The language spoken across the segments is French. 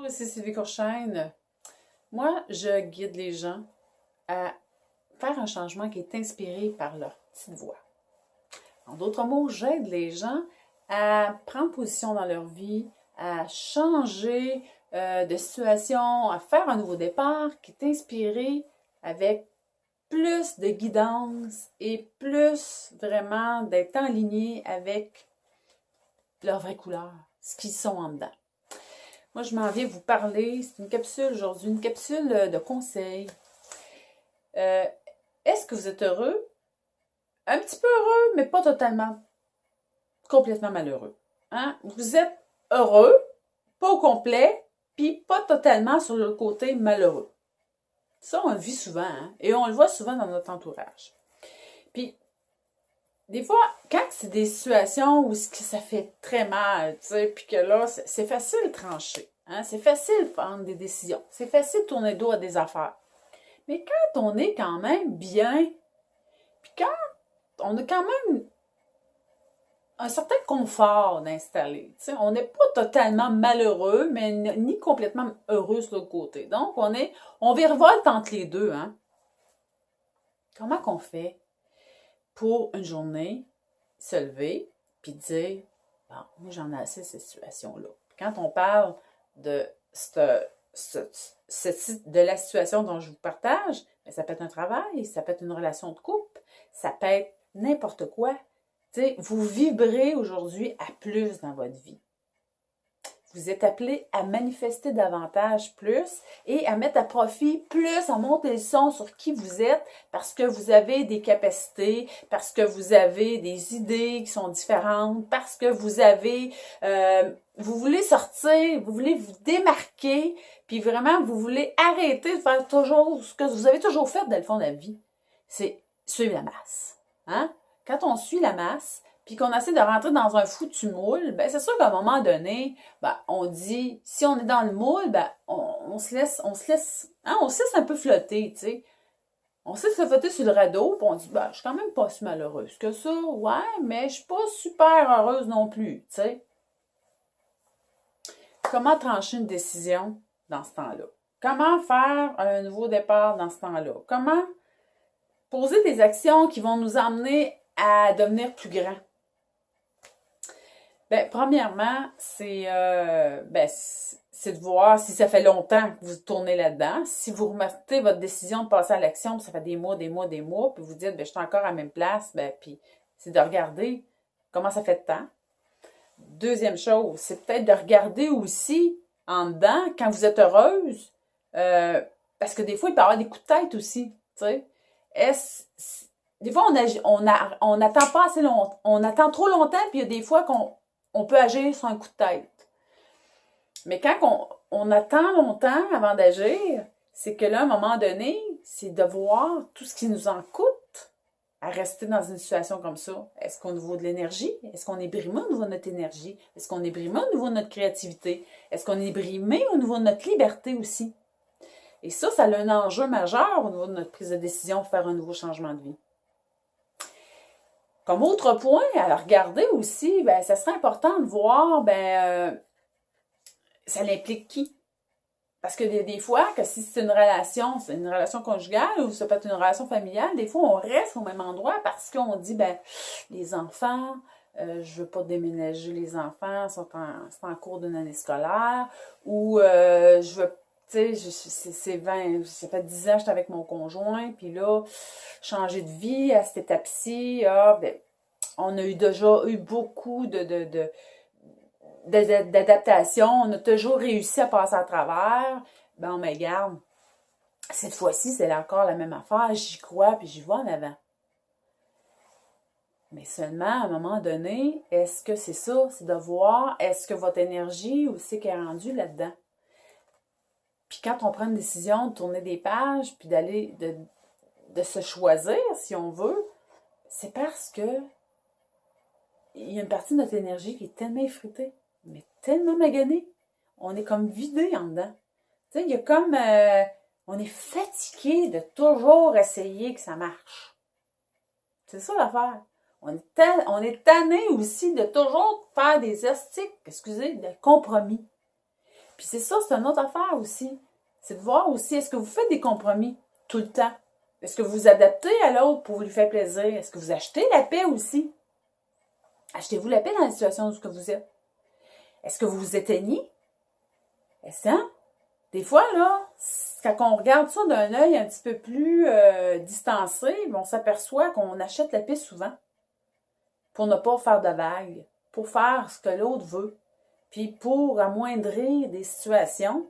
Ici Sylvie Courchaine. Moi, je guide les gens à faire un changement qui est inspiré par leur petite voix. En d'autres mots, j'aide les gens à prendre position dans leur vie, à changer de situation, à faire un nouveau départ qui est inspiré avec plus de guidance et plus vraiment d'être en ligne avec leur vraie couleur, ce qu'ils sont en dedans. Moi, je m'en viens vous parler, c'est une capsule aujourd'hui, une capsule de conseils. Est-ce que vous êtes heureux? Un petit peu heureux, mais pas totalement, complètement malheureux. Hein? Vous êtes heureux, pas au complet, puis pas totalement sur le côté malheureux. Ça, on le vit souvent, hein? Et on le voit souvent dans notre entourage. Puis, des fois, quand c'est des situations où ça fait très mal, tu sais, puis que là, c'est facile de trancher. Hein? C'est facile de prendre des décisions. C'est facile de tourner le dos à des affaires. Mais quand on est quand même bien, puis quand on a quand même un certain confort d'installer, tu sais, on n'est pas totalement malheureux, mais ni complètement heureux sur l'autre côté. Donc, on virevolte entre les deux, hein. Comment qu'on fait pour une journée se lever puis dire, bon, moi j'en ai assez de cette situation-là. Quand on parle de de la situation dont je vous partage, bien, ça peut être un travail, ça peut être une relation de couple, ça peut être n'importe quoi. Tu sais, vous vibrez aujourd'hui à plus dans votre vie. Vous êtes appelé à manifester davantage plus et à mettre à profit plus, à monter le son sur qui vous êtes parce que vous avez des capacités, parce que vous avez des idées qui sont différentes, parce que vous voulez sortir, vous voulez vous démarquer, puis vraiment, vous voulez arrêter de faire toujours ce que vous avez toujours fait dans le fond de la vie. C'est suivre la masse. Hein? Quand on suit la masse, puis qu'on essaie de rentrer dans un foutu moule, ben c'est sûr qu'à un moment donné, ben, on dit, si on est dans le moule, ben, on se laisse un peu flotter, tu sais. On se laisse flotter sur le radeau, puis on dit, ben, je suis quand même pas si malheureuse que ça, ouais, mais je suis pas super heureuse non plus, tu sais. Comment trancher une décision dans ce temps-là? Comment faire un nouveau départ dans ce temps-là? Comment poser des actions qui vont nous emmener à devenir plus grands? Ben, premièrement, c'est de voir si ça fait longtemps que vous tournez là-dedans. Si vous remettez votre décision de passer à l'action, puis ça fait des mois, puis vous dites, ben, je suis encore à la même place, ben, puis c'est de regarder comment ça fait de temps. Deuxième chose, c'est peut-être de regarder aussi en dedans, quand vous êtes heureuse, parce que des fois, il peut y avoir des coups de tête aussi, tu sais. Des fois, on attend pas assez longtemps, on attend trop longtemps, puis il y a des fois on peut agir sur un coup de tête. Mais quand on attend longtemps avant d'agir, c'est que là, à un moment donné, c'est de voir tout ce qui nous en coûte à rester dans une situation comme ça. Est-ce qu'au niveau de l'énergie? Est-ce qu'on est brimé au niveau de notre énergie? Est-ce qu'on est brimé au niveau de notre créativité? Est-ce qu'on est brimé au niveau de notre liberté aussi? Et ça a un enjeu majeur au niveau de notre prise de décision pour faire un nouveau changement de vie. Comme autre point à regarder aussi, ben, ça serait important de voir, ça l'implique qui? Parce que des fois, que si c'est une relation conjugale ou ça peut être une relation familiale, des fois, on reste au même endroit parce qu'on dit, ben, les enfants, je veux pas déménager les enfants, sont en cours d'une année scolaire, ou je veux, tu sais, ça fait 10 ans que j'étais avec mon conjoint, puis là, changer de vie à cette étape-ci, ben, on a déjà eu beaucoup d'adaptation, on a toujours réussi à passer à travers. Ben, mais regarde, cette fois-ci, c'est encore la même affaire, j'y crois, puis j'y vois en avant. Mais seulement, à un moment donné, est-ce que c'est ça? C'est de voir, est-ce que votre énergie aussi est rendue là-dedans? Puis quand on prend une décision de tourner des pages, puis de se choisir, si on veut, c'est parce que il y a une partie de notre énergie qui est tellement effritée, mais tellement maganée. On est comme vidé en dedans. Tu sais, il y a comme... on est fatigué de toujours essayer que ça marche. C'est ça l'affaire. On est tanné aussi de toujours faire des de compromis. Puis c'est ça, c'est une autre affaire aussi. C'est de voir aussi, est-ce que vous faites des compromis tout le temps? Est-ce que vous vous adaptez à l'autre pour lui faire plaisir? Est-ce que vous achetez la paix aussi? Achetez-vous la paix dans la situation où vous êtes? Est-ce que vous vous éteignez? Est-ce que, des fois, là, quand on regarde ça d'un œil un petit peu plus distancé, on s'aperçoit qu'on achète la paix souvent pour ne pas faire de vagues, pour faire ce que l'autre veut, puis pour amoindrir des situations.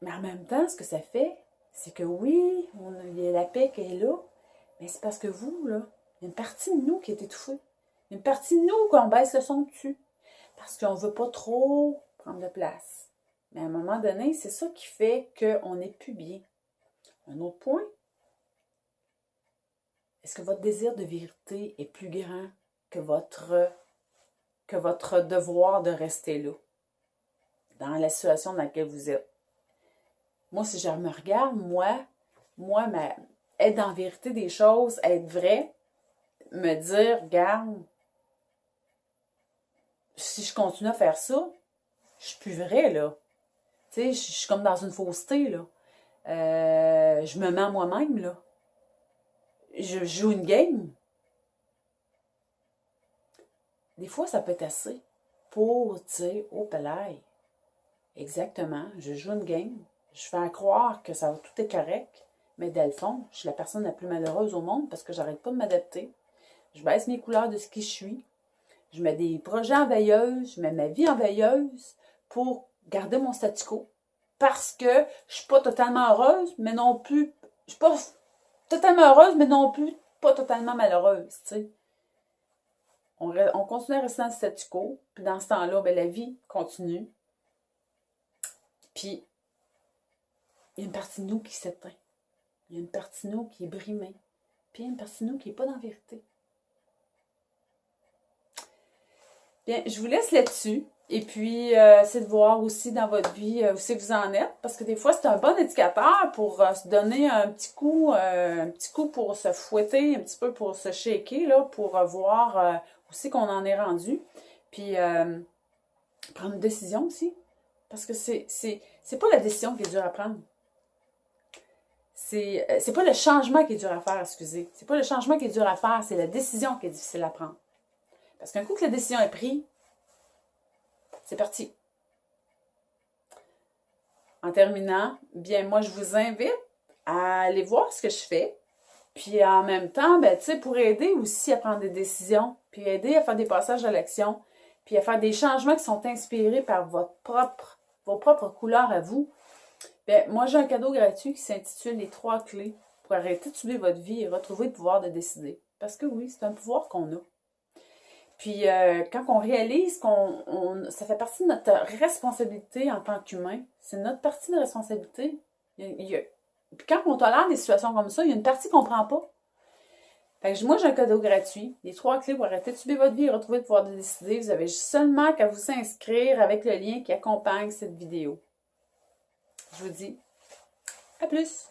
Mais en même temps, ce que ça fait, c'est que oui, il y a la paix qui est là, mais c'est parce que vous, là, il y a une partie de nous qui est étouffée. Une partie de nous qu'on baisse le son dessus. Parce qu'on ne veut pas trop prendre de place. Mais à un moment donné, c'est ça qui fait qu'on n'est plus bien. Un autre point, est-ce que votre désir de vérité est plus grand que votre devoir de rester là, dans la situation dans laquelle vous êtes? Moi, si je me regarde, être en vérité des choses, être vrai, me dire, regarde, si je continue à faire ça, je suis plus vrai, là. Tu sais, je suis comme dans une fausseté, là. Je me mens moi-même, là. Je joue une game. Des fois, ça peut être assez pour dire, oh, pelaille. Exactement, je joue une game. Je fais croire que tout est correct, mais dans le fond, je suis la personne la plus malheureuse au monde parce que j'arrête pas de m'adapter. Je baisse mes couleurs de ce qui je suis. Je mets des projets en veilleuse, je mets ma vie en veilleuse pour garder mon statu quo. Parce que je suis pas totalement heureuse, mais non plus. Je suis pas totalement heureuse, mais non plus pas totalement malheureuse, tu sais. On continue à rester dans le statu quo, puis dans ce temps-là, ben, la vie continue. Puis, il y a une partie de nous qui s'éteint. Il y a une partie de nous qui est brimée. Puis, il y a une partie de nous qui n'est pas dans la vérité. Bien, je vous laisse là-dessus. Et puis, c'est de voir aussi dans votre vie où c'est que vous en êtes. Parce que des fois, c'est un bon indicateur pour se donner un petit coup pour se fouetter, un petit peu pour se shaker, là, pour voir où c'est qu'on en est rendu. Puis, prendre une décision aussi. Parce que c'est pas la décision qui est dure à prendre. C'est pas le changement qui est dur à faire, excusez. C'est pas le changement qui est dur à faire, c'est la décision qui est difficile à prendre. Parce qu'un coup que la décision est prise, c'est parti. En terminant, bien, moi, je vous invite à aller voir ce que je fais. Puis en même temps, ben, tu sais, pour aider aussi à prendre des décisions, puis aider à faire des passages à l'action, puis à faire des changements qui sont inspirés par vos propres couleurs à vous. Bien, moi, j'ai un cadeau gratuit qui s'intitule Les 3 clés pour arrêter de subir votre vie et retrouver le pouvoir de décider. Parce que oui, c'est un pouvoir qu'on a. Puis, quand on réalise ça fait partie de notre responsabilité en tant qu'humain, c'est notre partie de responsabilité. Puis quand on tolère des situations comme ça, il y a une partie qu'on ne prend pas. Fait que moi, j'ai un cadeau gratuit. Les 3 clés pour arrêter de subir votre vie et retrouver le pouvoir de décider. Vous avez seulement qu'à vous inscrire avec le lien qui accompagne cette vidéo. Je vous dis à plus!